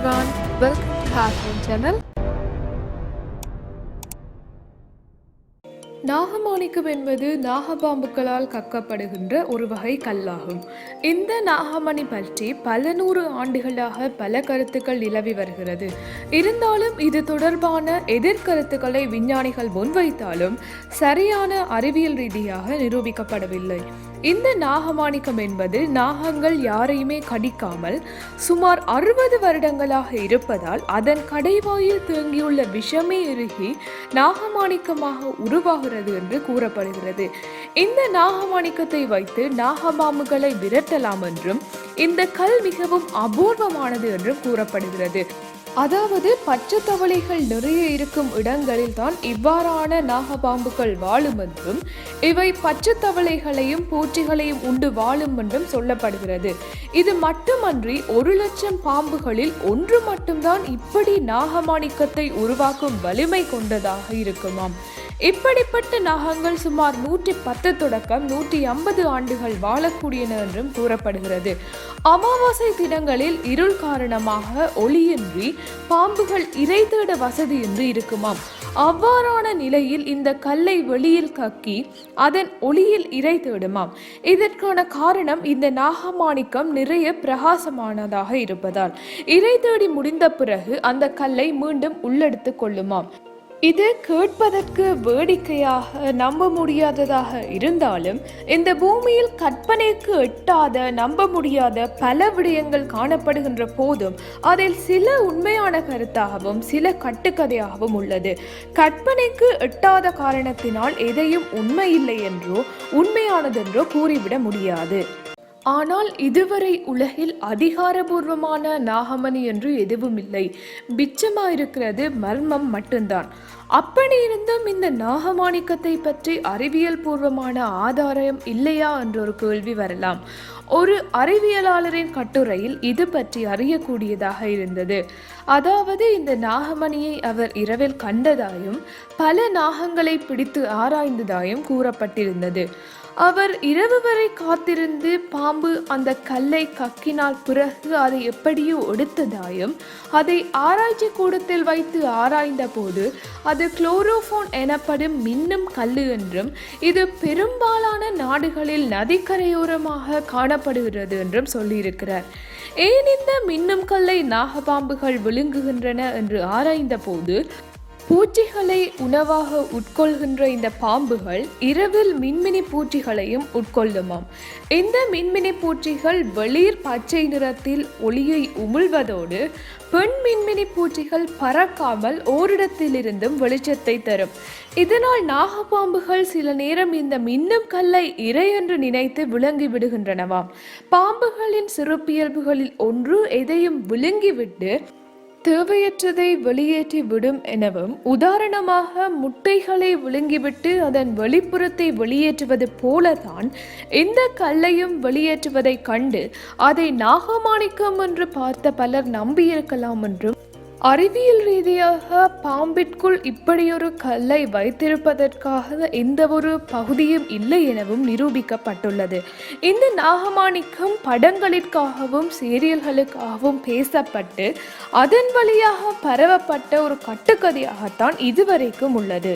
everyone, welcome to Heartland channel. Nagamanickam என்பது நாகபாம்புகளால் கக்கப்படுகின்ற ஒரு வகை கல்லாகும். இந்த நாகமணி பற்றி பல நூறு ஆண்டுகளாக பல கருத்துக்கள் நிலவி வருகிறது. இருந்தாலும் இது தொடர்பான எதிர்கருத்துக்களை விஞ்ஞானிகள் முன்வைத்தாலும் சரியான அறிவியல் ரீதியாக நிரூபிக்கப்படவில்லை. இந்த நாகமாணிக்கம் என்பது நாகங்கள் யாரையுமே கடிக்காமல் சுமார் 60 வருடங்களாக இருப்பதால் அதன் கடைவாயில் தேங்கியுள்ள விஷமே இறுகி நாகமாணிக்கமாக உருவாகிறது என்று கூறப்படுகிறது. இந்த நாகமாணிக்கத்தை வைத்து நாகபாம்புகளை விரட்டலாம் என்றும் இந்த கல் மிகவும் அபூர்வமானது என்றும் கூறப்படுகிறது. அதாவது பச்சை தவளைகள் நிறைய இருக்கும் இடங்களில் தான் இவ்வாறான நாகபாம்புகள் வாழும் என்றும் இவை பச்சை தவளைகளையும் பூச்சிகளையும் உண்டு வாழும் என்றும் சொல்லப்படுகிறது. இது மட்டுமன்றி 1,00,000 பாம்புகளில் ஒன்று மட்டும்தான் இப்படி நாகமாணிக்கத்தை உருவாக்கும் வலிமை கொண்டதாக இருக்குமாம். இப்படிப்பட்ட நாகங்கள் சுமார் 110 தொடக்கம் 150 ஆண்டுகள் வாழக்கூடியன என்றும் கூறப்படுகிறது. அமாவாசை தினங்களில் இருள் காரணமாக ஒளியின்றி பாம்புகள் இரை தேட வசதியின்றி இருக்குமாம். அவ்வாறான நிலையில் இந்த கல்லை வெளியில் கக்கி அதன் ஒளியில் இரை தேடுமாம். இதற்கான காரணம் இந்த நாகமாணிக்கம் நிறைய பிரகாசமானதாக இருப்பதால் இரை தேடி முடிந்த பிறகு அந்த கல்லை மீண்டும் உள்ளெடுத்து கொள்ளுமாம். இது கேட்பதற்கு வேடிக்கையாக நம்ப முடியாததாக இருந்தாலும் இந்த பூமியில் கற்பனைக்கு எட்டாத நம்ப முடியாத பல விடயங்கள் காணப்படுகின்ற போதும் அதில் சில உண்மையான கருத்தாகவும் சில கட்டுக்கதையாகவும் உள்ளது. கற்பனைக்கு எட்டாத காரணத்தினால் எதையும் உண்மை இல்லை என்றோ உண்மையானதென்றோ கூறிவிட முடியாது. ஆனால் இதுவரை உலகில் அதிகாரபூர்வமான நாகமணி என்று எதுவும் இல்லை. பிச்சமாயிருக்கிறது மர்மம் மட்டும்தான். அப்படி இருந்தும் இந்த நாகமாணிக்கத்தை பற்றி அறிவியல் பூர்வமான ஆதாரம் இல்லையா என்ற ஒரு கேள்வி வரலாம். ஒரு அறிவியலாளரின் கட்டுரையில் இது பற்றி அறியக்கூடியதாக இருந்தது. அதாவது இந்த நாகமணியை அவர் இரவில் கண்டதாயும் பல நாகங்களை பிடித்து ஆராய்ந்ததாயும் கூறப்பட்டிருந்தது. அவர் இரவு வரை காத்திருந்து பாம்பு அந்த கல்லை கக்கினால் பிறகு அதை எப்படியோ எடுத்ததாயும் அதை ஆராய்ச்சி கூடத்தில் வைத்து ஆராய்ந்த போது அது குளோரோஃபோன் எனப்படும் மின்னும் கல்லு என்றும் இது பெரும்பாலான நாடுகளில் நதிக்கரையோரமாக காணப்படுகிறது என்றும் சொல்லியிருக்கிறார். ஏன் இந்த மின்னும் கல்லை நாகபாம்புகள் விழுங்குகின்றன என்று ஆராய்ந்த போது பூச்சிகளை உணவாக உட்கொள்கின்ற இந்த பாம்புகள் இரவில் மின்மினி பூச்சிகளையும் உட்கொள்ளுமாம். இந்த மின்மினி பூச்சிகள் வெளிர் பச்சை நிறத்தில் ஒளியை உமிழ்வதோடு பெண் மின்மினி பூச்சிகள் பறக்காமல் ஓரிடத்திலிருந்தும் வெளிச்சத்தை தரும். இதனால் நாகப்பாம்புகள் சில நேரம் இந்த மின்னும் கல்லை இரை என்று நினைத்து விழுங்கி விடுகின்றனவாம். பாம்புகளின் சிறப்பியல்புகளில் ஒன்று எதையும் விழுங்கிவிட்டு தேவையற்றதை வெளியேற்றி விடும் எனவும், உதாரணமாக முட்டைகளை விழுங்கிவிட்டு அதன் வெளிப்புறத்தை வெளியேற்றுவது போலதான் இந்த கல்லையும் வெளியேற்றுவதை கண்டு அதை நாகமாணிக்கம் என்று பார்த்த பலர் நம்பியிருக்கலாம் என்றும், அறிவியல் ரீதியாக பாம்பிற்குள் இப்படியொரு கல்லை வைத்திருப்பதற்காக எந்த ஒரு பகுதியும் இல்லை எனவும் நிரூபிக்கப்பட்டுள்ளது. இந்த நாகமாணிக்கம் படங்களிற்காகவும் சீரியல்களுக்காகவும் பேசப்பட்டு அதன் வழியாக பரவப்பட்ட ஒரு கட்டுக்கதையாகத்தான் இதுவரைக்கும் உள்ளது.